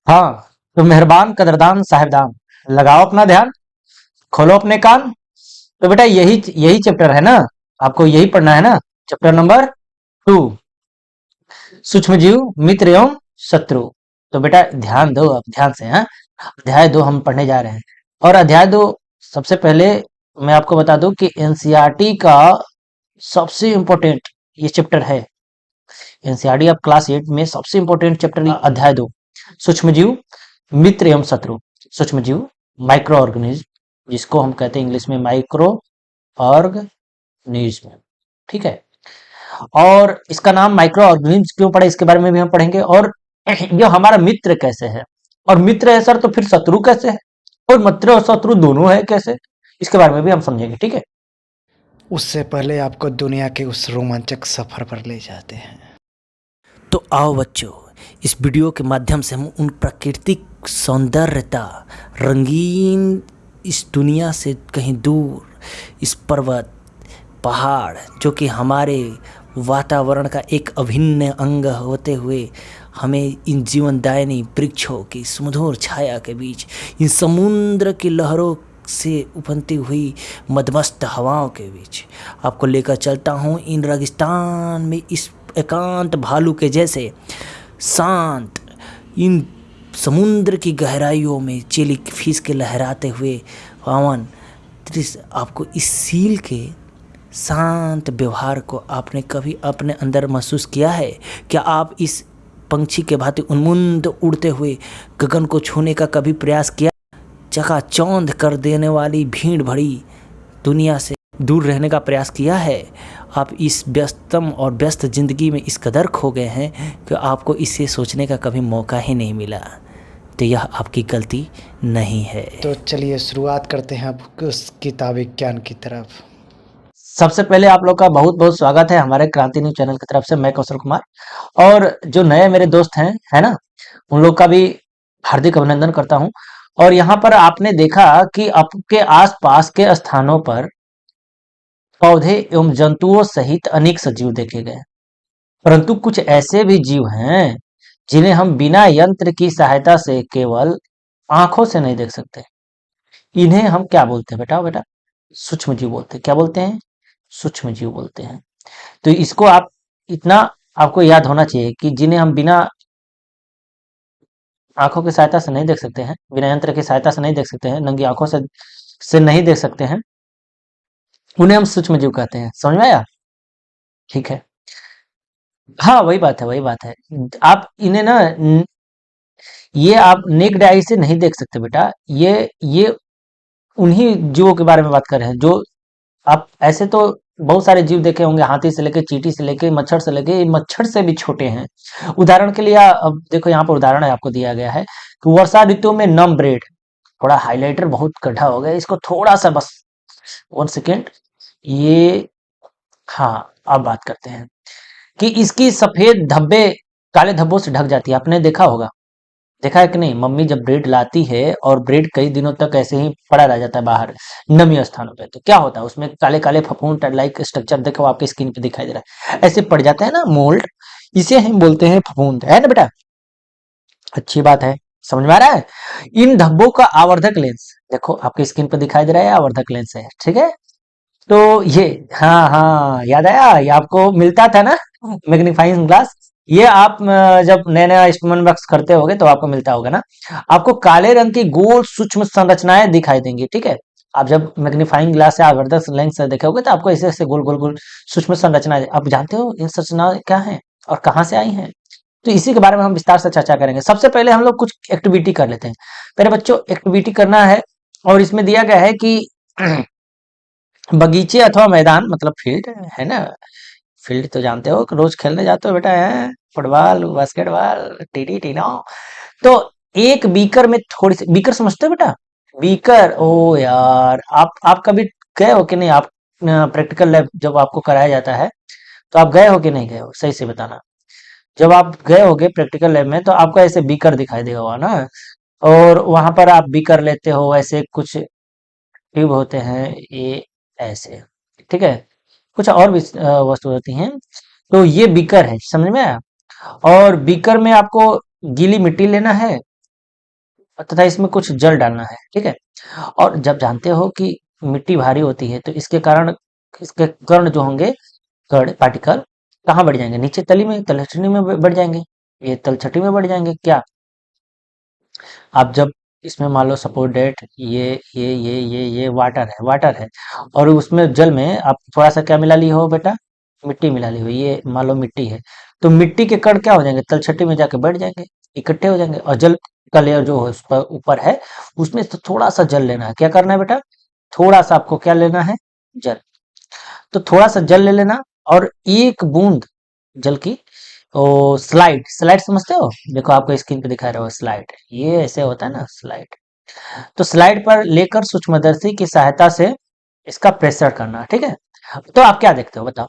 हाँ, तो मेहरबान कदरदान साहिबदान, लगाओ अपना ध्यान, खोलो अपने कान। तो बेटा यही यही चैप्टर है ना, आपको यही पढ़ना है ना, चैप्टर नंबर 2, सूक्ष्म जीव मित्र एवं शत्रु। तो बेटा ध्यान दो, अब ध्यान से। हाँ, अध्याय 2 हम पढ़ने जा रहे हैं। और अध्याय 2 सबसे पहले मैं आपको बता दूं कि एनसीईआरटी का सबसे इंपॉर्टेंट ये चैप्टर है। एनसीईआरटी ऑफ क्लास 8 में सबसे इंपॉर्टेंट चैप्टर अध्याय 2, सूक्ष्म जीव मित्र एवं शत्रु। सूक्ष्म जीव, माइक्रो ऑर्गेनिज्म, जिसको हम कहते हैं इंग्लिश में माइक्रो ऑर्गेनिज्म। ठीक है। और इसका नाम माइक्रो ऑर्गेनिज्म क्यों पड़ा, इसके बारे में भी हम पढ़ेंगे। और ये हमारा मित्र कैसे है, और मित्र है सर तो फिर शत्रु कैसे है, और मित्र और शत्रु दोनों है कैसे, इसके बारे में भी हम समझेंगे। ठीक है। उससे पहले आपको दुनिया के उस रोमांचक सफर पर ले जाते हैं। तो आओ बच्चों, इस वीडियो के माध्यम से हम उन प्राकृतिक सौंदर्यता, रंगीन इस दुनिया से कहीं दूर, इस पर्वत, पहाड़ जो कि हमारे वातावरण का एक अभिन्न अंग होते हुए हमें इन जीवनदायिनी वृक्षों की सुमधुर छाया के बीच, इन समुद्र की लहरों से उफनती हुई मदमस्त हवाओं के बीच आपको लेकर चलता हूँ इन रेगिस्तान में, इस एकांत भालू के जैसे शांत इन समुद्र की गहराइयों में चेली फिश के लहराते हुए पवन दृश्य। आपको इस सील के शांत व्यवहार को आपने कभी अपने अंदर महसूस किया है? क्या आप इस पंछी के भांति उन्मुक्त उड़ते हुए गगन को छूने का कभी प्रयास किया? चकाचौंध कर देने वाली भीड़ भरी दुनिया से दूर रहने का प्रयास किया है? आप इस व्यस्तम और व्यस्त जिंदगी में इस कदर खो गए हैं कि आपको इसे सोचने का कभी मौका ही नहीं मिला। तो यह आपकी गलती नहीं है। तो चलिए शुरुआत करते हैं अब उस किताबी ज्ञान की तरफ। सबसे पहले आप लोग का बहुत बहुत स्वागत है हमारे क्रांति न्यूज चैनल की तरफ से। मैं कौशल कुमार, और जो नए मेरे दोस्त हैं, है ना, उन लोग का भी हार्दिक अभिनंदन करता हूं। और यहाँ पर आपने देखा कि आपके आसपास के स्थानों पर पौधे एवं जंतुओं सहित अनेक सजीव देखे गए, परंतु कुछ ऐसे भी जीव हैं जिन्हें हम बिना यंत्र की सहायता से केवल आंखों से नहीं देख सकते। इन्हें हम क्या बोलते हैं बेटा? बेटा सूक्ष्म जीव बोलते हैं। क्या बोलते हैं? सूक्ष्म जीव बोलते हैं। तो इसको आप इतना आपको याद होना चाहिए कि जिन्हें हम बिना आंखों की सहायता से नहीं देख सकते हैं, बिना यंत्र की सहायता से नहीं देख सकते हैं, नंगी आंखों से नहीं देख सकते हैं, उन्हें हम सूक्ष्म जीव कहते हैं। समझ में आया? ठीक है। हाँ, वही बात है, वही बात है। आप इन्हें ना ये आप नेक्ड आई से नहीं देख सकते बेटा। ये उन्हीं जीवों के बारे में बात कर रहे हैं जो आप ऐसे तो बहुत सारे जीव देखे होंगे, हाथी से लेके, चींटी से लेके, मच्छर से लेके, मच्छर से भी छोटे हैं। उदाहरण के लिए अब देखो यहाँ पर उदाहरण है आपको दिया गया है कि वर्षा ऋतु में नम ब्रेड, थोड़ा हाइलाइटर बहुत गड्ढा हो गया, इसको थोड़ा सा बस 1 सेकेंड, ये, हाँ अब बात करते हैं कि इसकी सफेद धब्बे काले धब्बों से ढक जाती है। आपने देखा होगा, देखा है कि नहीं? मम्मी जब ब्रेड लाती है और ब्रेड कई दिनों तक ऐसे ही पड़ा रह जाता है बाहर नमी स्थानों पे, तो क्या होता है उसमें काले काले फफूंद लाइक स्ट्रक्चर, देखो आपकी स्किन पे दिखाई दे रहा है, ऐसे पड़ जाते हैं ना मोल्ड, इसे हम बोलते हैं फफूंद, है ना बेटा? अच्छी बात है, समझ में आ रहा है? इन धब्बों का आवर्धक लेंस देखो आपकी स्किन पे दिखाई दे रहा है, आवर्धक लेंस है। ठीक है। तो ये, हाँ हाँ याद आया, ये आपको मिलता था ना मैग्नीफाइंग ग्लास, ये आप जब नया नया इंस्ट्रूमेंट बॉक्स करते होगे तो आपको मिलता होगा ना। आपको काले रंग की गोल सूक्ष्म संरचनाएं दिखाई देंगी। ठीक है। आप जब मैग्नीफाइंग ग्लास या आवर्धक लेंस से देखोगे तो आपको ऐसे ऐसे गोल गोल गोल सूक्ष्म संरचनाएं, आप जानते हो इन संरचनाएं क्या है और कहाँ से आई हैं? तो इसी के बारे में हम विस्तार से चर्चा करेंगे। सबसे पहले हम लोग कुछ एक्टिविटी कर लेते हैं। पहले बच्चों एक्टिविटी करना है, और इसमें दिया गया है कि बगीचे अथवा मैदान मतलब फील्ड, है ना, फील्ड तो जानते हो कि रोज खेलने जाते हो बेटा, है फुटबॉल बास्केटबॉल टीडी टीनो। तो एक बीकर में थोड़ी सी, बीकर समझते हो बेटा? बीकर, ओ यार, आप कभी गए हो कि नहीं? आप प्रैक्टिकल लैब जब आपको कराया जाता है तो आप गए हो कि नहीं गए हो, सही से बताना। जब आप गए होगे प्रैक्टिकल लैब में तो आपको ऐसे बीकर दिखाई देगा होगा ना, और वहां पर आप बीकर लेते हो, ऐसे कुछ ट्यूब होते हैं ये, ऐसे। ठीक है। कुछ और भी वस्तु होती हैं। तो ये बीकर है, समझ में आया? और बीकर में आपको गीली मिट्टी लेना है, तथा इसमें कुछ जल डालना है, ठीक है। और जब जानते हो कि मिट्टी भारी होती है तो इसके कारण इसके कण जो होंगे, कण पार्टिकल कहाँ बढ़ जाएंगे, नीचे तली में तलछटी में बढ़ जाएंगे, ये तलछटी में बढ़ जाएंगे क्या। आप जब इसमें मान लो सपोज डेट ये वाटर है और उसमें जल में आप थोड़ा सा क्या मिला ली हो बेटा, मिट्टी मिला ली हो, ये मान लो मिट्टी है, तो मिट्टी के कण क्या हो जाएंगे, तलछटी में जाके बैठ जाएंगे, इकट्ठे हो जाएंगे, और जल का लेयर जो है उस पर ऊपर है, उसमें से थोड़ा सा जल लेना है, क्या करना है बेटा, थोड़ा सा आपको क्या लेना है, जल। तो थोड़ा सा जल ले लेना और एक बूंद जल की, ओ स्लाइड स्लाइड समझते हो, देखो आपको स्क्रीन पे दिखा रहा हो स्लाइड, ये ऐसे होता है ना स्लाइड, तो स्लाइड पर लेकर सूक्ष्मदर्शी की सहायता से इसका प्रेशर करना, ठीक है। तो आप क्या देखते हो बताओ,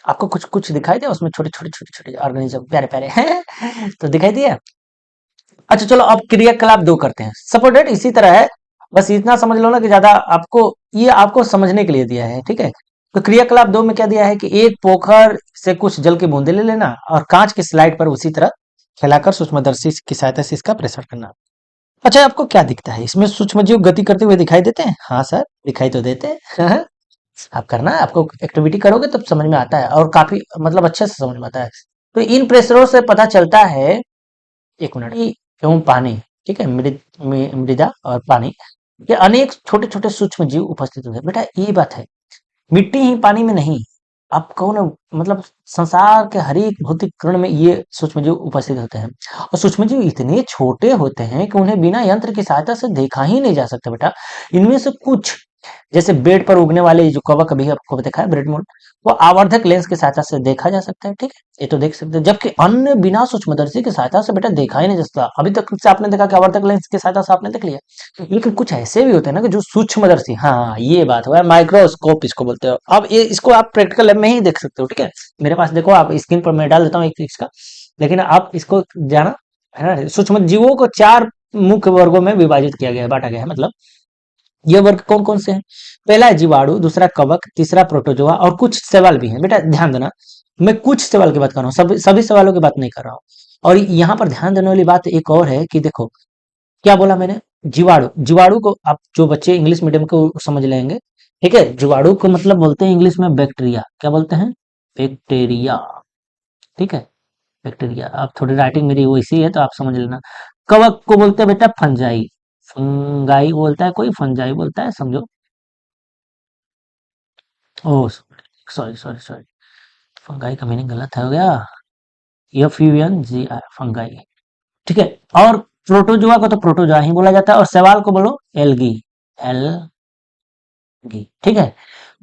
आपको कुछ कुछ दिखाई दिया उसमें, छोटे छोटे छोटे छोटे ऑर्गेनिज्म प्यारे प्यारे हैं तो दिखाई दिया। अच्छा चलो अब क्रियाकलाप दो करते हैं, सपोर्टेड इसी तरह है, बस इतना समझ लो ना कि ज्यादा आपको, ये आपको समझने के लिए दिया है, ठीक है। तो क्रियाकलाप दो में क्या दिया है कि एक पोखर से कुछ जल के बूंदे ले लेना और कांच की स्लाइड पर उसी तरह फैलाकर सूक्ष्मदर्शी की सहायता से इसका प्रेशर करना। अच्छा आपको क्या दिखता है इसमें, सूक्ष्म जीव गति करते हुए दिखाई देते हैं, हाँ सर दिखाई तो देते हैं आप करना है, आपको एक्टिविटी करोगे तब समझ में आता है और काफी मतलब अच्छे से समझ में आता है। तो इन प्रेशरों से पता चलता है, एक मिनट, एवं पानी, ठीक है, मृदा और पानी ये अनेक छोटे छोटे सूक्ष्म जीव उपस्थित होते हैं। बेटा ये बात है, मिट्टी ही पानी में नहीं, आप कहो ना, मतलब संसार के हर एक भौतिक कण में ये सूक्ष्म जीव उपस्थित होते हैं, और सूक्ष्म जीव इतने छोटे होते हैं कि उन्हें बिना यंत्र की सहायता से देखा ही नहीं जा सकता बेटा। इनमें से कुछ, जैसे बेड पर उगने वाले जो कवक अभी आपको देखा है ब्रेड मोल्ड, वो आवर्धक लेंस की सहायता से देखा जा सकता है, ठीक है, ये तो देख सकते हैं, जबकि अन्य बिना सूक्ष्मदर्शी की सहायता से बेटा देखा ही नहीं जा सकता। अभी तक से आपने देखा कि आवर्धक लेंस की सहायता से आपने देख लिया, लेकिन कुछ ऐसे भी होते हैं ना कि जो सूक्ष्मदर्शी, हाँ ये बात हुआ, माइक्रोस्कोप इसको बोलते हो। अब ये इसको आप प्रैक्टिकल लैब में ही देख सकते हो, ठीक है, मेरे पास देखो, आप स्क्रीन पर मैं डाल देता हूँ एक इसका, लेकिन आप इसको जाना है ना। सूक्ष्म जीवों को चार मुख्य वर्गों में विभाजित किया गया है, बांटा गया है, मतलब ये वर्ग कौन कौन से हैं, पहला है जीवाणु, दूसरा कवक, तीसरा प्रोटोजोआ और कुछ सवाल भी हैं। बेटा ध्यान देना, मैं कुछ सवाल की बात कर रहा हूँ, सभी सवालों की बात नहीं कर रहा हूँ। और यहाँ पर ध्यान देने वाली बात एक और है कि देखो क्या बोला मैंने, जीवाणु, जीवाणु को आप जो बच्चे इंग्लिश मीडियम को समझ लेंगे, ठीक है, जीवाणु को मतलब बोलते हैं इंग्लिश में बैक्टीरिया, क्या बोलते हैं, बैक्टीरिया, ठीक है, बैक्टीरिया। आप थोड़ी राइटिंग मेरी वैसी है तो आप समझ लेना। कवक को बोलते हैं बेटा फंजाई, फंगाई बोलता है कोई, फंजाई बोलता है, समझो। Oh sorry sorry sorry, fungi का मीनिंग गलत हो गया, FUNGI फंगाई, ठीक है। और प्रोटोजोआ को तो प्रोटोजोआ ही बोला जाता है, और शैवाल को बोलो एल्गी, एल्गी, ठीक है।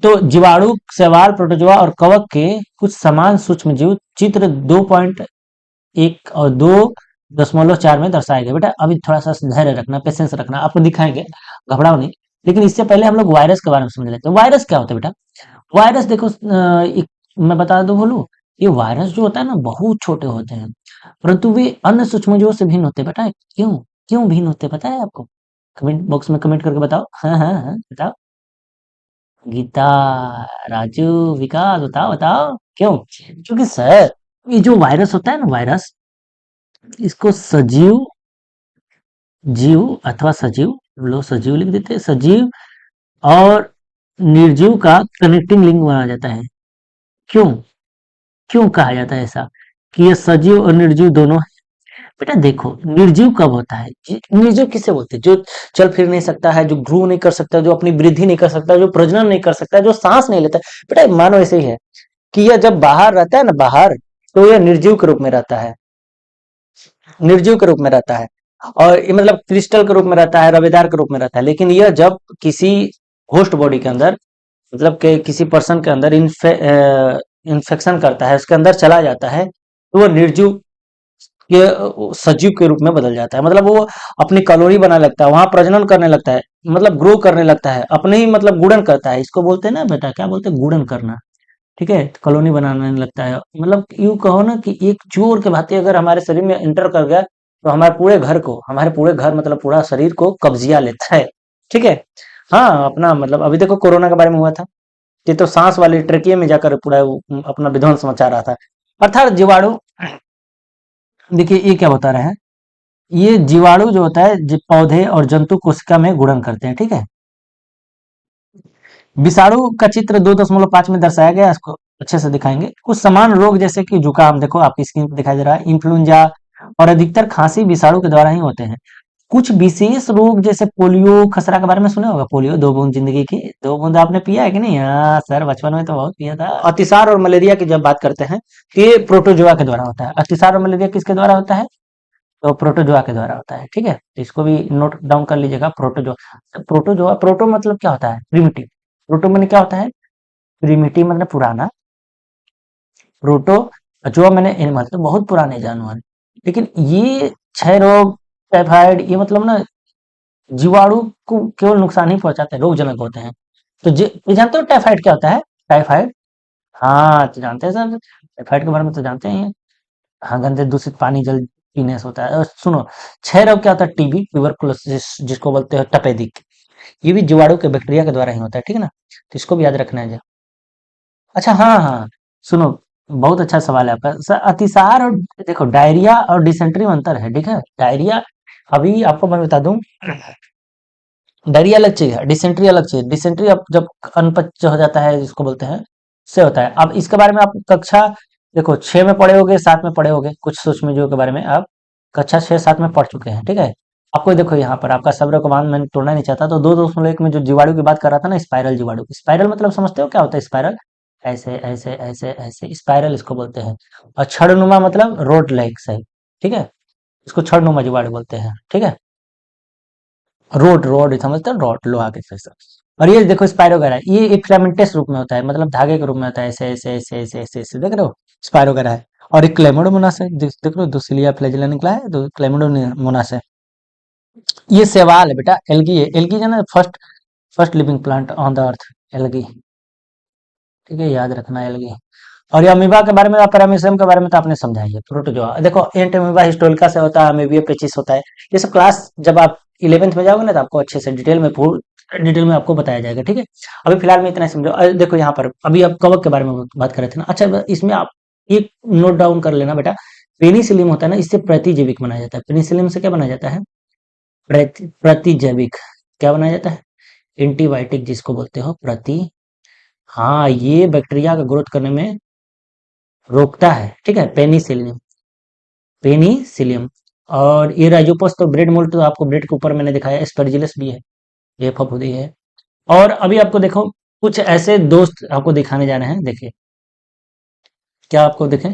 तो जीवाणु, शैवाल, प्रोटोजोआ और कवक के कुछ समान सूक्ष्म जीव चित्र 2.1 और 2.4 में दर्शाए गए। बेटा अभी थोड़ा सा धैर्य रखना, पेशेंस रखना, आपको दिखाएंगे, घबराओ नहीं। लेकिन इससे पहले हम लोग वायरस के बारे में समझ लेते हैं। वायरस क्या होता है बेटा, वायरस देखो, मैं बता दो बोलूं, ये वायरस जो होता है ना बहुत छोटे होते हैं, परंतु वे अन्य सूक्ष्मजीवों से भिन्न होते हैं। बेटा क्यों, क्यों भिन्न होते हैं पता है आपको, कमेंट बॉक्स में कमेंट करके बताओ, हाँ हाँ हाँ बताओ, गीता, राजू, विकास बताओ बताओ क्यों। क्योंकि सर ये जो वायरस होता है ना, वायरस, इसको सजीव जीव अथवा सजीव, लो सजीव लिख देते हैं, सजीव और निर्जीव का कनेक्टिंग लिंक माना जाता है। क्यों, क्यों कहा जाता है ऐसा कि ये सजीव और निर्जीव दोनों है। बेटा देखो निर्जीव कब होता है, निर्जीव किसे बोलते हैं, जो चल फिर नहीं सकता है, जो ग्रो नहीं कर सकता, जो अपनी वृद्धि नहीं कर सकता, जो प्रजनन नहीं कर सकता, जो सांस नहीं लेता। बेटा मानो ऐसे ही है कि यह जब बाहर रहता है ना, बाहर, तो यह निर्जीव के रूप में रहता है, निर्जीव के रूप में रहता है, और ये मतलब क्रिस्टल के रूप में रहता है, रवेदार के रूप में रहता है। लेकिन यह जब किसी होस्ट बॉडी के अंदर, मतलब के किसी पर्सन के अंदर इन्फेक्शन करता है, उसके अंदर चला जाता है, तो वो निर्जीव के सजीव के रूप में बदल जाता है। मतलब वो अपनी कॉलोनी बनाने लगता है, वहां प्रजनन करने लगता है, मतलब ग्रो करने लगता है, अपने ही मतलब गुड़न करता है, इसको बोलते हैं ना बेटा, क्या बोलते हैं, गुड़न करना, ठीक है, कॉलोनी बनाने लगता है। मतलब यूं कहो ना कि एक चोर के भांति अगर हमारे शरीर में एंटर कर गया तो हमारे पूरे घर को, हमारे पूरे घर मतलब पूरा शरीर को कब्जिया लेता है, ठीक है। हाँ अपना मतलब अभी देखो कोरोना के बारे में हुआ था, ये तो सांस वाली ट्रेकिए में जाकर पूरा अपना विध्वंस मचा रहा था। अर्थात जीवाणु, देखिए ये क्या बता रहा है, ये जीवाणु जो होता है पौधे और जंतु कोशिका में गुणन करते हैं, ठीक है। विषाणु का चित्र 2.5 में दर्शाया गया है, इसको अच्छे से दिखाएंगे। कुछ समान रोग जैसे कि जुकाम, देखो आपकी स्क्रीन पर दिखाई दे रहा है, इन्फ्लुएंजा और अधिकतर खांसी विषाणु के द्वारा ही होते हैं। कुछ विशेष रोग जैसे पोलियो, खसरा के बारे में सुना होगा, पोलियो 2 बूंद जिंदगी की, 2 बूंद आपने पिया है कि नहीं? हाँ सर, बचपन में तो बहुत पिया था। अतिसार और मलेरिया की जब बात करते हैं, तो ये प्रोटोजोआ के द्वारा होता है। अतिसार और मलेरिया किसके द्वारा होता है? तो प्रोटोजोआ के द्वारा होता है, ठीक है। तो इसको भी नोट डाउन कर लीजिएगा, प्रोटोजोआ। प्रोटोजोआ, प्रोटो मतलब क्या होता है? प्रिमिटिव। प्रोटो मैंने क्या होता है? प्रिमिटिव मतलब पुराना। प्रोटो जो मैंने एनिमल, तो बहुत पुराने जानवर। लेकिन ये क्षय रोग, टाइफाइड, ये मतलब ना जीवाणु को केवल नुकसान ही पहुंचाते हैं, रोगजनक होते हैं। तो ये जानते हो टाइफाइड क्या होता है? टाइफाइड, हाँ तो जानते हैं सर, टाइफाइड के बारे में तो जानते ही हैं। हाँ, गंदे दूषित पानी जल पीने से होता है। और सुनो, क्षय रोग क्या होता है? टीबी, ट्यूबरकुलोसिस जिसको बोलते हैं, तपेदिक, ये भी जीवाणु के बैक्टीरिया के द्वारा ही होता है, ठीक है ना। तो इसको भी याद रखना है। अच्छा, हाँ हाँ, सुनो, बहुत अच्छा सवाल है आपका सर। अतिसार और देखो, डायरिया और डिसेंट्री में अंतर है, ठीक है। डायरिया, अभी आपको मैं बता दूं, डायरिया अलग चीज है, डिसेंट्री अलग चीज है। डिसेंट्री अब जब अनपच हो जाता है, जिसको बोलते हैं, से होता है। अब इसके बारे में आप कक्षा, देखो 6 में पढ़े होगे, 7 में पढ़े होगे, कुछ सूक्ष्म जीवों के बारे में आप कक्षा 6-7 में पढ़ चुके हैं, ठीक है। आपको देखो यहाँ पर आपका सब्र को मान मैंने तोड़ना नहीं चाहता, तो 2.1 में जो जीवाणु की बात कर रहा था ना, स्पाइरल जीवाणु, स्पाइरल मतलब समझते हो क्या होता है? स्पाइरल ऐसे ऐसे ऐसे ऐसे, स्पाइरल इसको बोलते हैं। और छड़नुमा मतलब रोड लाइक सही, ठीक है। इसको छड़नुमा जीवाणु बोलते हैं, ठीक है। रोड रोड समझते हैं, रोड लोहा के जैसा। और ये देखो स्पाइरोगेरा, ये एक फिलामेंटस रूप में होता है, मतलब धागे के रूप में होता है, ऐसे ऐसे ऐसे ऐसे ऐसे ऐसे, देख रहे हो? स्पाइरोगेरा है। और एक क्लेमिडोमोनास है, देख रहे हो, दूसिलिया फ्लैजिला निकला है, तो क्लेमिडोमोनास है। ये शैवाल है बेटा, एल्गी है। एल्गी जो है ना, first first living plant on the earth, algae, ठीक है, याद रखना एल्गी। और ये अमीबा के बारे में, पैरामीशियम के बारे में तो आपने समझा ही है। प्रोटोजोआ देखो, एंट अमीबा हिस्टोरिका से होता है, अमीबिया पेचिस होता है। ये सब क्लास जब आप 11th में जाओगे ना, तो आपको अच्छे से डिटेल में, फुल डिटेल में आपको बताया जाएगा, ठीक है। अभी फिलहाल में इतना ही समझो। देखो यहाँ पर अभी आप कवक के बारे में बात कर रहे थे ना। अच्छा, इसमें आप एक नोट डाउन कर लेना बेटा, पेनिसिलियम होता है ना, इससे प्रतिजैविक बनाया जाता है। पेनिसिलियम से क्या बनाया जाता है? प्रतिजैविक। क्या बनाया जाता है? एंटीबायोटिक जिसको बोलते हो, प्रति, हाँ, ये बैक्टीरिया का ग्रोथ करने में रोकता है, ठीक है, पेनिसिलियम। पेनिसिलियम। और ये राइजोपस, तो ब्रेड मोल्ड, तो आपको ब्रेड के ऊपर मैंने दिखाया, एस्परजिलस भी है, ये फफूंदी है। और अभी आपको देखो, कुछ ऐसे दोस्त आपको दिखाने जा रहे हैं, देखिए क्या आपको दिखे।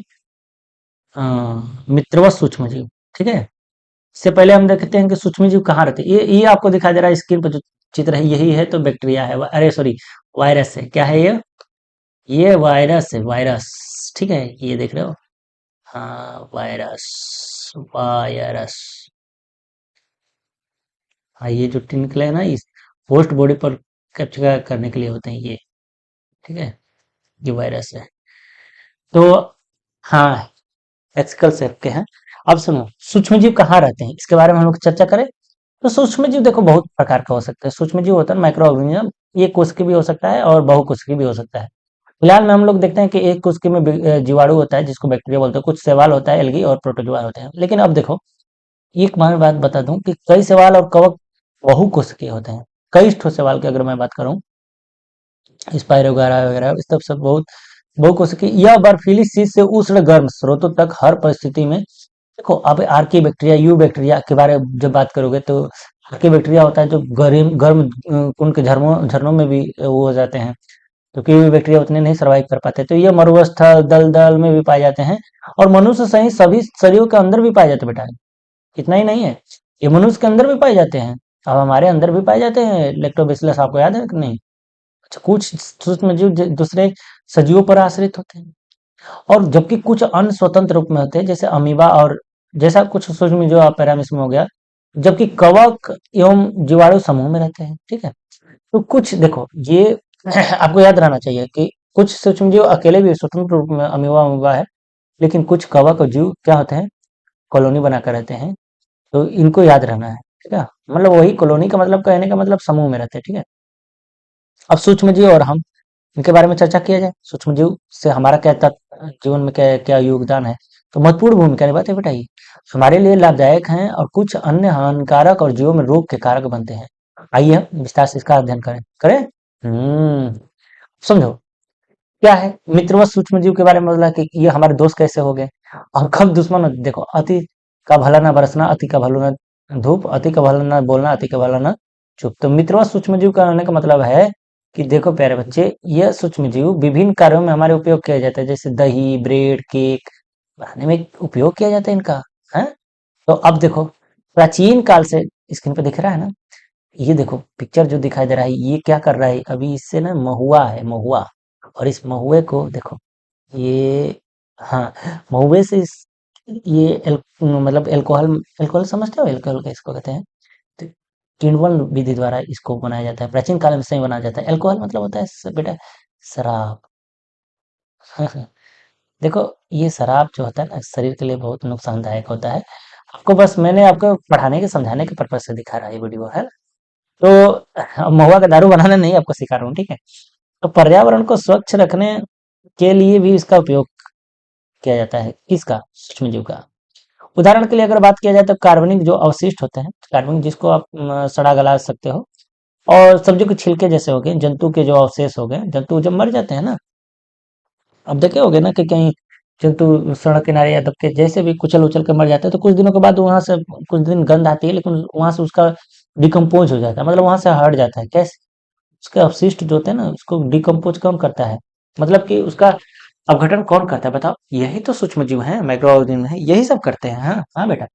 मित्रवत सूक्ष्म जीव, ठीक है। इससे पहले हम देखते हैं कि सूक्ष्म जीव कहाँ रहते हैं। ये आपको दिखाई दे रहा है स्क्रीन पर जो चित्र है, यही है तो बैक्टीरिया है, अरे सॉरी, वायरस है। क्या है ये वायरस है, वायरस, ठीक है, ये देख रहे हो। हाँ, वायरस, वायरस। हाँ, ये जो टिनकले है ना, इस होस्ट बॉडी पर कैप्चर करने के लिए होते हैं ये, ठीक है, ये वायरस है। तो हाँ, एक्सकल शेप के हैं। अब सुनो, सूक्ष्म जीव कहाँ रहते हैं, इसके बारे में हम लोग चर्चा करें। तो सूक्ष्म जीव देखो बहुत प्रकार का हो सकता है। सूक्ष्म जीव होता है माइक्रो ऑर्गेनिज्म, ये कोशिकीय भी हो सकता है और बहुकोशिकीय भी हो सकता है। फिलहाल में हम लोग देखते हैं कि एक कोशिकीय में जीवाणु होता है, जिसको बैक्टीरिया बोलते हैं, कुछ शैवाल होता है, एल्गी, और प्रोटोजोआ होते हैं। लेकिन अब देखो, एक बात बता दूं कि कई शैवाल और कवक बहुकोशिकीय होते हैं। कई ठो शैवाल की अगर मैं बात करूं, स्पाइरो वगैरह वगैरह, इस सब सब बहुत बहुकोशिकीय। यह बर्फीली शीत से उष्ण गर्म स्रोतों तक हर परिस्थिति में, देखो अब आर्की बैक्टीरिया, यू बैक्टीरिया के बारे में जब बात करोगे, तो आर्की बैक्टीरिया होता है जो गर्म गर्म कुंड के झरनों झरनों में भी वो हो जाते हैं, तो कीवी बैक्टीरिया उतने नहीं सर्वाइव कर पाते। तो ये मरुस्थल, दलदल में भी पाए जाते हैं, और मनुष्य सहित सभी शरीरों के अंदर भी पाए जाते हैं बेटा। इतना ही नहीं है, ये मनुष्य के अंदर भी पाए जाते हैं। अब हमारे अंदर भी पाए जाते हैं लैक्टोबैसिलस, आपको याद है कि नहीं? अच्छा, कुछ सूक्ष्म जीव दूसरे सजीवों पर आश्रित होते हैं, और जबकि कुछ अन्य स्वतंत्र रूप में होते हैं, जैसे अमीबा, और जैसा कुछ सूक्ष्म जीव पैरामीश में हो गया। जबकि कवक एवं जीवाणु समूह में रहते हैं, ठीक है। तो कुछ देखो, ये आपको याद रहना चाहिए कि कुछ सूक्ष्म जीव अकेले भी स्वतंत्र रूप में अमीबा अमीबा है, लेकिन कुछ कवक और जीव क्या होते हैं, कॉलोनी बनाकर रहते हैं। तो इनको याद रहना है, ठीक है। मतलब वही कॉलोनी का मतलब, कहने का मतलब समूह में रहते हैं, ठीक है। अब सूक्ष्म जीव और हम, इनके बारे में चर्चा किया जाए। सूक्ष्म जीव से हमारा क्या जीवन में क्या क्या योगदान है। तो महत्वपूर्ण भूमिका निभाते हैं बेटा ये। हमारे लिए लाभदायक हैं और कुछ अन्य हानिकारक और जीवों में रोग के कारक बनते हैं। आइए हम विस्तार से इसका अध्ययन करें करें। समझो क्या है मित्र व सूक्ष्म जीव के बारे में बोला कि ये हमारे दोस्त कैसे हो गए और कब दुश्मन होते। देखो, अति का भला ना बरसना, अति का भला ना धूप, अति का भला ना बोलना, अति का भला ना चुप। तो मित्र व सूक्ष्म जीव का होने का मतलब है कि देखो प्यारे बच्चे, ये सूक्ष्म जीव विभिन्न कार्यों में हमारे उपयोग किया जाता है, जैसे दही, ब्रेड, केक बनाने में उपयोग किया जाता है इनका, है। तो अब देखो, प्राचीन काल से स्क्रीन पे दिख रहा है ना, ये देखो पिक्चर जो दिखाई दे रहा है, ये क्या कर रहा है अभी, इससे ना महुआ है, महुआ। और इस महुए को देखो, ये, हाँ, महुए से ये मतलब एल्कोहल, एल्कोहल समझते हो, एल्कोहल का इसको कहते हैं। तो किण्वन विधि द्वारा इसको बनाया जाता है, प्राचीन काल में से ही बनाया जाता है। एल्कोहल मतलब होता है बेटा शराब। देखो, ये शराब जो होता है ना, शरीर के लिए बहुत नुकसानदायक होता है। आपको बस मैंने आपको पढ़ाने के समझाने के पर्पज से दिखा रहा है ये वीडियो, है। तो महुआ का दारू बनाना नहीं आपको सिखा रहा हूँ, ठीक है। तो पर्यावरण को स्वच्छ रखने के लिए भी इसका उपयोग किया जाता है, किसका, सूक्ष्म जीव का। उदाहरण के लिए अगर बात किया जाए तो कार्बनिक जो अवशिष्ट होते हैं, कार्बनिक जिसको आप सड़ा गला सकते हो, और सब्जियों के छिलके जैसे हो गए, जंतु के जो अवशेष हो गए, जंतु जब मर जाते हैं ना, अब देखे होगे ना कि कहीं जंतु सड़क किनारे या दबके जैसे भी कुचल उचल के मर जाते हैं, तो कुछ दिनों के बाद वहां से कुछ दिन गंध आती है, लेकिन वहां से उसका डिकम्पोज हो जाता है, मतलब वहां से हट जाता है। कैसे? उसके अवशिष्ट जो होते हैं ना, उसको डिकम्पोज कौन करता है, मतलब कि उसका अपघटन कौन करता है, बताओ। यही तो सूक्ष्म जीव है, माइक्रो ऑर्गेनिज्म है, यही सब करते हैं। हाँ हाँ बेटा।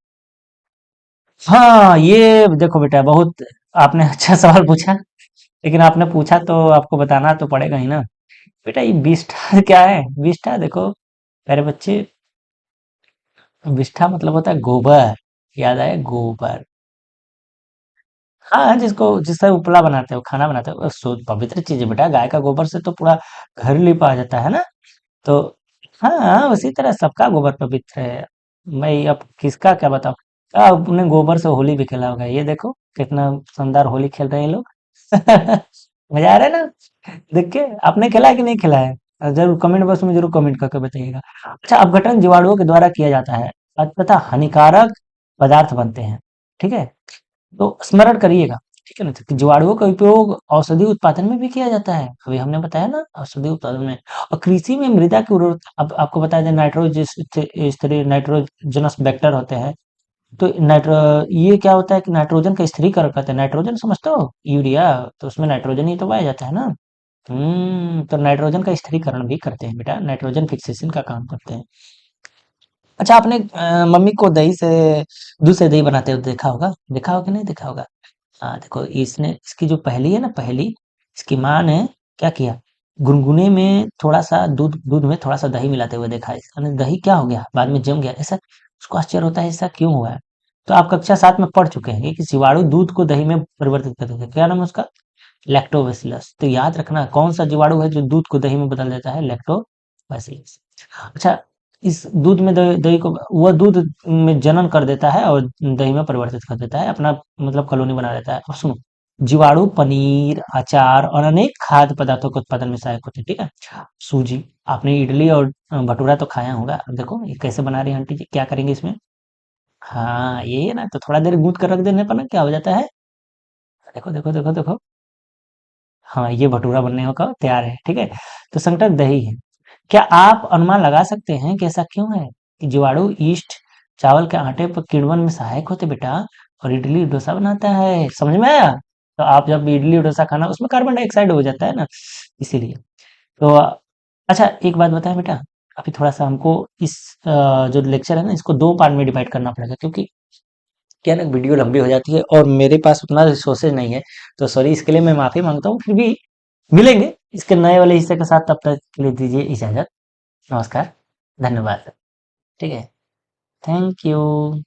हाँ, ये देखो बेटा, बहुत आपने अच्छा सवाल पूछा, लेकिन आपने पूछा तो आपको बताना तो पड़ेगा ही ना। बेटा, ये विष्ठा क्या है? विष्ठा देखो प्यारे बच्चे, विष्ठा मतलब होता है गोबर। याद आया, गोबर। हाँ, जिससे उपला बनाते हो, खाना बनाते हो, शुद्ध पवित्र चीज है बेटा। गाय का गोबर से तो पूरा घर लिपा जाता है ना। तो हाँ, उसी तरह सबका गोबर पवित्र है। मैं अब किसका क्या बताऊं। अपने गोबर से होली भी खेला होगा, ये देखो कितना शानदार होली खेल रहे हैं ये लोग। मजा आ रहा है ना देख के। आपने खेला है कि नहीं खेला है? जरूर कमेंट बॉक्स में जरूर कमेंट करके बताइएगा। अच्छा, अपघटन जीवाणुओं के द्वारा किया जाता है तथा हानिकारक पदार्थ बनते हैं, ठीक है। तो स्मरण करिएगा, ठीक है ना। तो जीवाणुओं का उपयोग औषधि उत्पादन में भी किया जाता है, अभी हमने बताया ना, औषधि उत्पादन में। और कृषि में मृदा की उर्वरता, अब आपको बताया जाए, स्तरीय नाइट्रोजनस वेक्टर होते हैं। तो नाइट्रो ये क्या होता है कि नाइट्रोजन का स्थिरीकरण करते हैं। नाइट्रोजन समझते हो, यूरिया, तो उसमें नाइट्रोजन ही तो पाया जाता है ना। तो नाइट्रोजन का स्थिरीकरण भी करते हैं बेटा, नाइट्रोजन फिक्सेशन का काम करते हैं। अच्छा, आपने मम्मी को दही से, दूध से दही बनाते हुए देखा होगा कि नहीं देखा होगा। हाँ देखो, इसने इसकी जो पहेली है ना, पहेली, इसकी माँ ने क्या किया, गुनगुने में थोड़ा सा दूध दूध में थोड़ा सा दही मिलाते हुए देखा। इसने दही क्या हो गया, बाद में जम गया, ऐसा उसको आश्चर्य होता है, ऐसा क्यों हुआ है। तो आप कक्षा 7 में पढ़ चुके हैं कि जीवाणु दूध को दही में परिवर्तित कर देते हैं। क्या नाम है उसका? लैक्टोबैसिलस। तो याद रखना, कौन सा जीवाणु है जो दूध को दही में बदल देता है? लैक्टोबैसिलस। अच्छा, इस दूध में दही को, वह दूध में जनन कर देता है और दही में परिवर्तित कर देता है, अपना मतलब कॉलोनी बना देता है। और सुनो, जीवाणु पनीर, अचार और अनेक खाद्य पदार्थों के उत्पादन में सहायक होते हैं, ठीक है। सूजी, आपने इडली और भटूरा तो खाया होगा। अब देखो ये कैसे बना रही है आंटी जी, क्या करेंगे इसमें। हाँ, यही है ना, तो थोड़ा देर गूंथ कर रख देने पर ना क्या हो जाता है, देखो देखो देखो देखो। हाँ, ये भटूरा बनने का तैयार है, ठीक है। तो संकटक दही है। क्या आप अनुमान लगा सकते हैं कि ऐसा क्यों है कि जीवाणु ईस्ट चावल के आटे पर किण्वन में सहायक होते बेटा, और इडली डोसा बनाता है, समझ में आया। तो आप जब इडली डोसा खाना, उसमें कार्बन डाइऑक्साइड हो जाता है ना, इसीलिए। तो अच्छा, एक बात बताएं बेटा, अभी थोड़ा सा हमको इस जो लेक्चर है ना, इसको 2 पार्ट में डिवाइड करना पड़ेगा, क्योंकि क्या है ना, वीडियो लंबी हो जाती है और मेरे पास उतना रिसोर्सेज नहीं है। तो सॉरी, इसके लिए मैं माफी मांगता हूँ, फिर भी मिलेंगे इसके नए वाले हिस्से के साथ। तब तक के लिए दीजिए इजाजत। नमस्कार, धन्यवाद। ठीक है, थैंक यू।